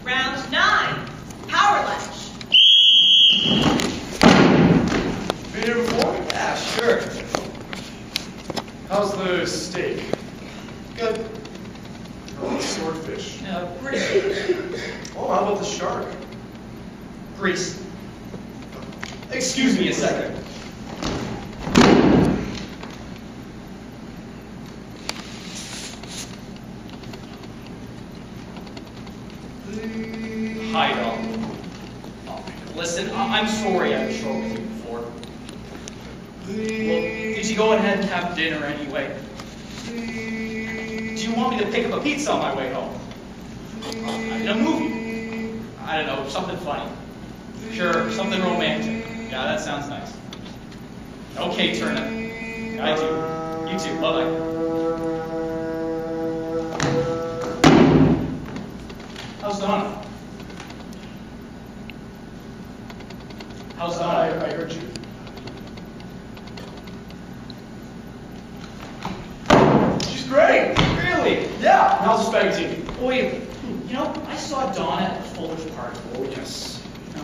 Round 9. Power lunch. Been here before? Yeah, sure. How's the steak? Good. How about the swordfish? Yeah, pretty good. Oh, how about the shark? Grease. Excuse me a second. Hi, doll. Oh, listen, I'm sorry I was short with you before. Well, did you go ahead and have dinner anyway? Do you want me to pick up a pizza on my way home? In a movie? I don't know, something funny. Sure, something romantic. Yeah, that sounds nice. Okay, Turner. I do. You too. Bye-bye. How's Donna? How's Donna? I heard you. She's great. Really? Yeah. How's the spaghetti? Wait, you know, I saw Donna at the Fuller's party. Oh, yes. No,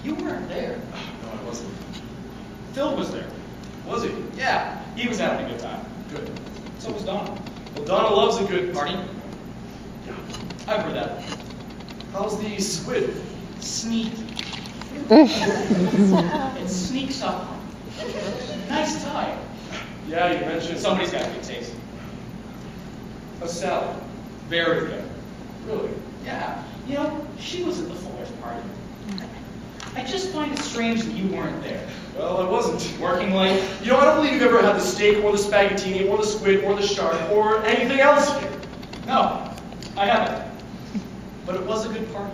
you weren't there. No, I wasn't. Phil was there. Was he? Yeah, he was having a good time. Good. So was Donna. Well, Donna loves a good Party? Yeah. I've heard that. How's the squid? Sneaky. It sneaks up on you. Nice tie. Yeah, you mentioned Somebody's got good taste. a salad. Very good. Really? Yeah. You know, she was at the Fuller's party. I just find it strange that you weren't there. Well, I wasn't. Working late? You know, I don't believe you've ever had the steak or the spaghettini or the squid or the shark or anything else here. No, I haven't. But it was a good party.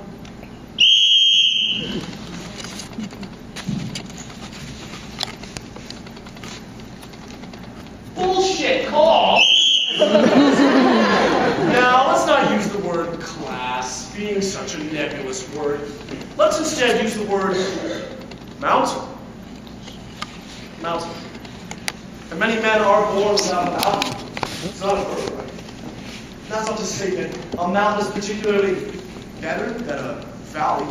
Bullshit call! Now, let's not use the word class, being such a nebulous word. Let's instead use the word mountain. Mountain. And many men are born without a mountain. It's not a birthright. That's not to say that a mountain is particularly better than a valley.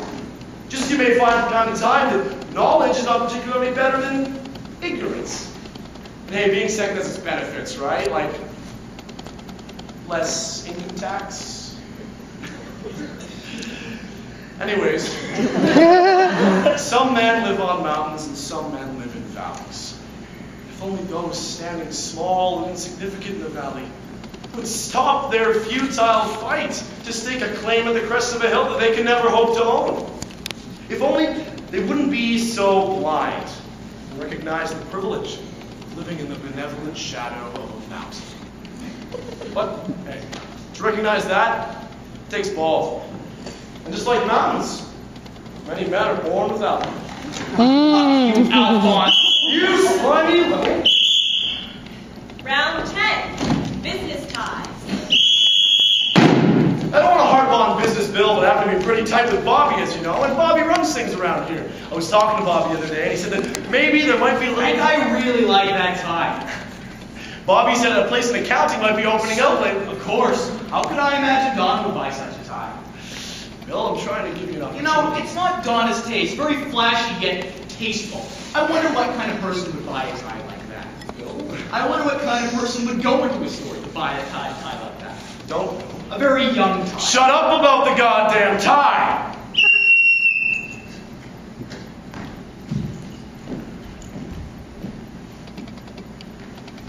Just as you may find from time to time that knowledge is not particularly better than ignorance. And hey, being second has its benefits, right? Like less income tax. Anyways, some men live on mountains and some men live in valleys. If only those standing small and insignificant in the valley would stop their futile fight to stake a claim at the crest of a hill that they can never hope to own. If only they wouldn't be so blind and recognize the privilege of living in the benevolent shadow of a mountain. But, hey, to recognize that takes balls. And just like mountains, many men are born without them. You Alphonse! You slimy little... Round 10. Business ties. I don't want to harp on business, Bill, but I have to be pretty tight with Bobby, as you know, and Bobby runs things around here. I was talking to Bobby the other day, and he said that maybe there might be a little... I really like that tie. Bobby said a place in accounting might be opening up later. Of course. How could I imagine Donna would buy such a tie? Bill, I'm trying to give you an You opportunity. know, it's not Donna's taste. Very flashy yet tasteful. I wonder what kind of person would buy a tie like that. Bill, I wonder what kind of person would go into a store to buy a tie like that. don't... A very young tie. Shut up about the goddamn tie!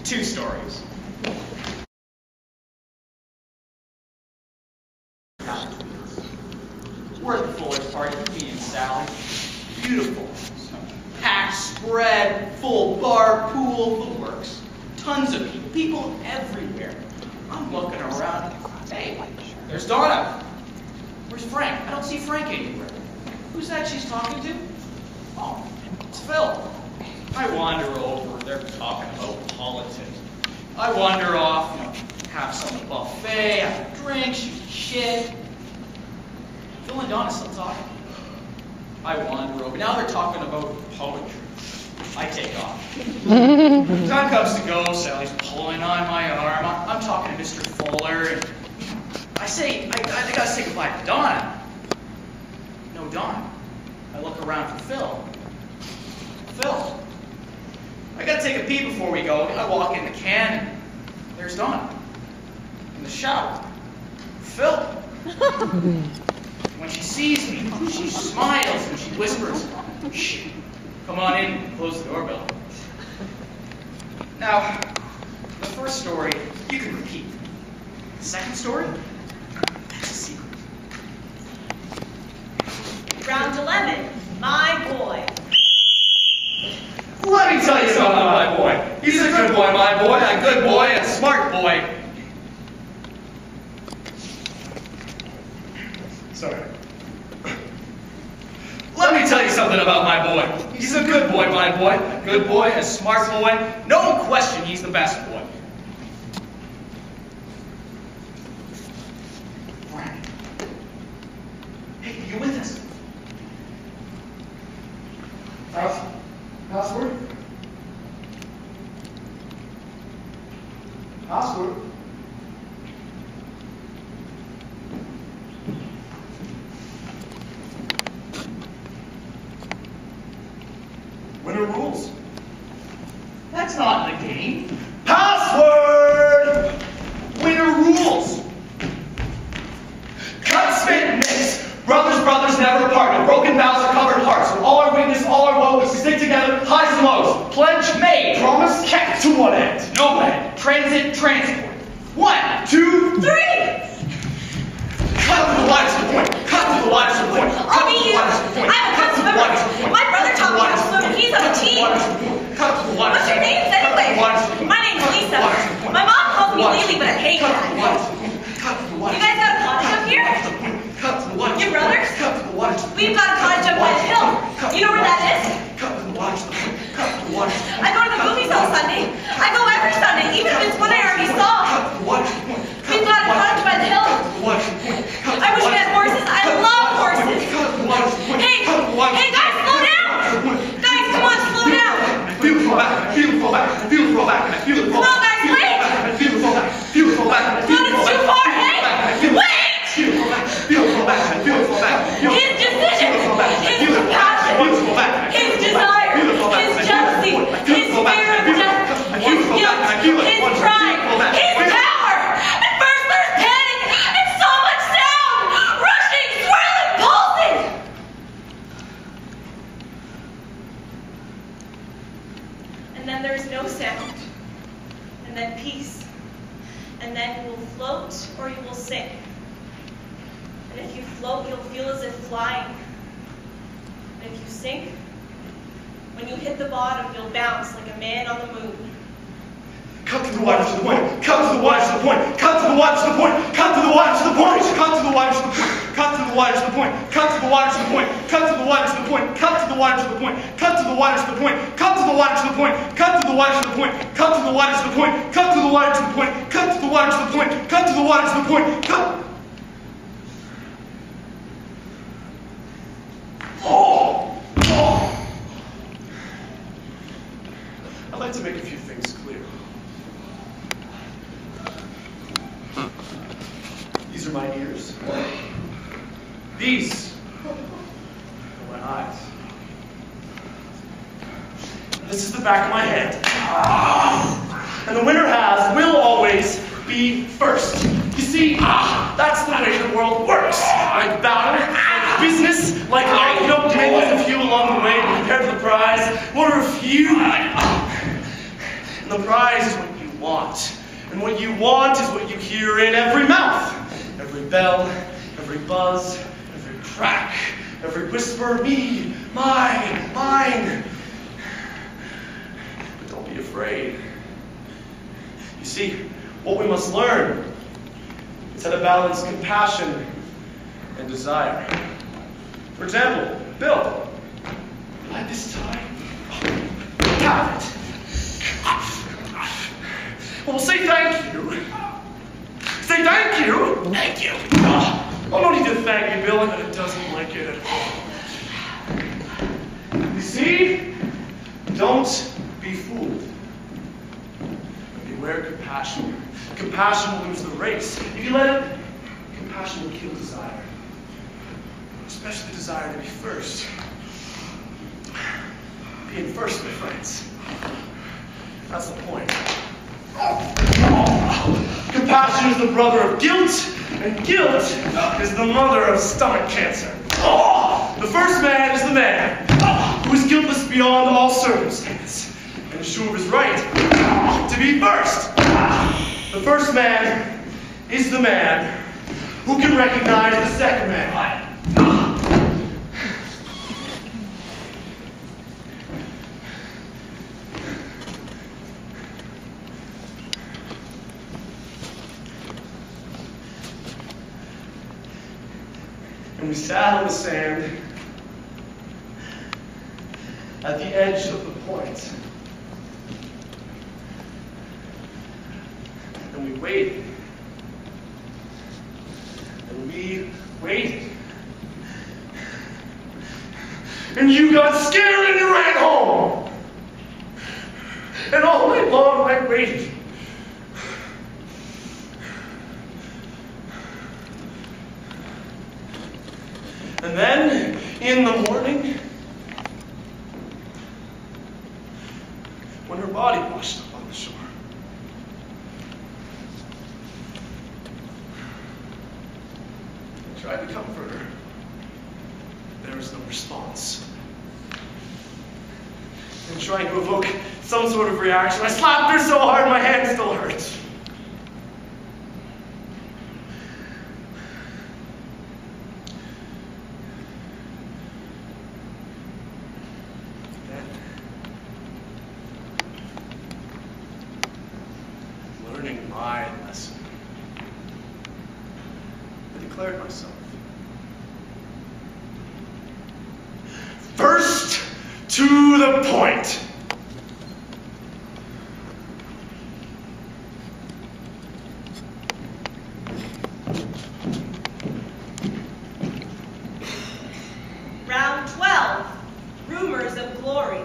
Two stories. We're at the Fuller's party, me and Sally. Beautiful. Packed, spread, full bar, pool, the works. Tons of people. People everywhere. I'm looking around. Hey, there's Donna. Where's Frank? I don't see Frank anywhere. Who's that she's talking to? Oh, it's Phil. I wander over. They're talking about politics. I wander off, have some of the buffet, have a drink, shoot the shit. Phil and Donna still talking. I wander over. Now they're talking about poetry. I take off. Time comes to go. Sally's pulling on my arm. I'm talking to Mr. Fuller. And I say, I gotta say goodbye to Donna. done. I look around for Phil. Phil. I gotta take a pee before we go. I walk in the can. There's Dawn. In the shower. Phil. When she sees me, she smiles and she whispers, "Shh, come on in and close the doorbell." Now, the first story, you can repeat. The second story, that's a secret. Round 11, my boy. Let me tell you something about my boy. He's a good boy, my boy. A good boy, a smart boy. Sorry. Let me tell you something about my boy. He's a good boy, my boy. A good boy, a smart boy. No question, he's the best boy. Frank. Hey, you with us? Password? Password? Winner rules. That's not in the game. Password! Winner rules. Cut, spit, and mix. Brothers never part. No broken vows or covered hearts. So all our weakness, all our woe, we stick together, highs and lows. Pledge made. Promise kept. To what end? No end. Transit, transport. 1, 2, 3. Cut to the line to the point. Cut to the line to the point. I'll be you. I'm a cut swimmer. My brother taught me how to swim and he's on a team. Cut to the line. What's your names anyway? My name's Lisa. My mom calls me Lily, but I hate that. You guys got a cottage up here? Cut to the line. Your brothers? Cut to the line. We've got a cottage up by the hill. You know where that is? Cut to the line. Cut to the line. I go to the movies on Sunday. I go every Sunday, even if it's one I already saw. We've got a cottage by the hill. I wish we had horses. I love horses. Hey, guys, slow down. Guys, come on, slow down. Beautiful back. Beautiful back. Beautiful back. Beautiful Come on, guys, wait. Beautiful back. Beautiful back. Not it's too far, hey? Wait. Beautiful back. Beautiful back. Beautiful back. His decision, his compassion, his desire, his jealousy, his fear of death, his guilt, his pride, his power. At first there's panic and so much sound, rushing, swirling, pulsing. And then there's no sound, and then peace, and then you will float or you will sink. And if you float, you'll feel as if flying. And if you sink, when you hit the bottom, you'll bounce like a man on the moon. Cut to the water to the point. Cut to the water to the point. Cut to the water to the point. Cut to the water to the point. Cut to the water to the point. Cut to the water to the point. Cut to the water to the point. Cut to the water to the point. Cut to the water to the point. Cut to the water to the point. Cut to the water to the point. Cut to the water to the point. Cut to the water to the point. Cut to the water to the point. Cut to the water to the point. Cut to the water to the point. Cut. I'd like to make a few things clear. These are my ears. These are my eyes. And this is the back of my head. And the winner will always be first. You see, that's the way the world works. Like battle, like business, like you don't make a few along the way compared to the prize. What are a few? And the prize is what you want. And what you want is what you hear in every mouth. Every bell, every buzz, every crack, every whisper, me, mine. But don't be afraid. You see, what we must learn is how to balance compassion and desire. For example, Bill, like this time, have it. Well, say thank you. Say thank you. Thank you. Oh, no need to thank me, Bill, and it doesn't like it at all. You see? Don't be fooled. Beware compassion. Compassion will lose the race. If you let it, compassion will kill desire. especially the desire to be first. Being first, my friends. That's the point. Compassion is the brother of guilt, and guilt is the mother of stomach cancer. The first man is the man who is guiltless beyond all circumstance, and is sure of his right to be first. The first man is the man who can recognize the second man. And we sat on the sand at the edge of the point. And we waited. And we waited. And you got scared and you ran home. And all night long I waited. And then, in the morning, when her body washed up on the shore, I tried to comfort her. There was no response. And trying to evoke some sort of reaction, I slapped her so hard my hand still hurts. Learning my lesson, I declared myself first to the point. Round 12, rumors of glory.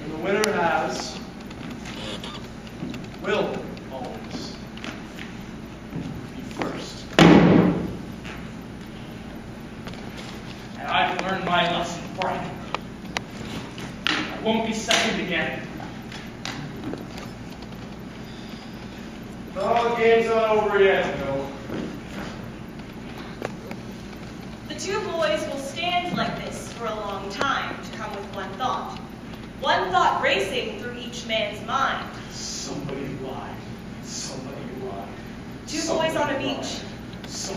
And the winner has will always be first. And I've learned my lesson, Brian. I won't be second again. Oh, the game's not over yet, Bill. The two boys will stand like this for a long time to come with one thought. One thought racing through each man's mind. Somebody lied. Somebody lied. Two boys on a beach.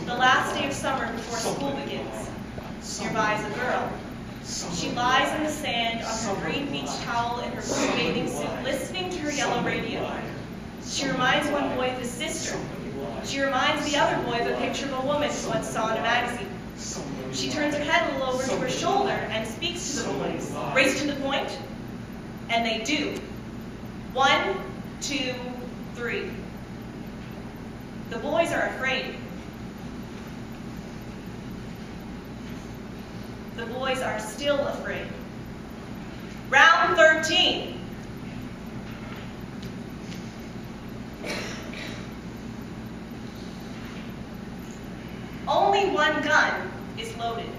The last day of summer before school begins. Nearby is a girl. She lies in the sand on her green beach towel in her blue bathing suit, listening to her yellow radio. She reminds one boy of his sister. She reminds the other boy of a picture of a woman he once saw in a magazine. She turns her head a little over to her shoulder and speaks to the boys. Race to the point. And they do. 1, 2, 3. The boys are afraid. The boys are still afraid. Round 13. Only one gun is loaded.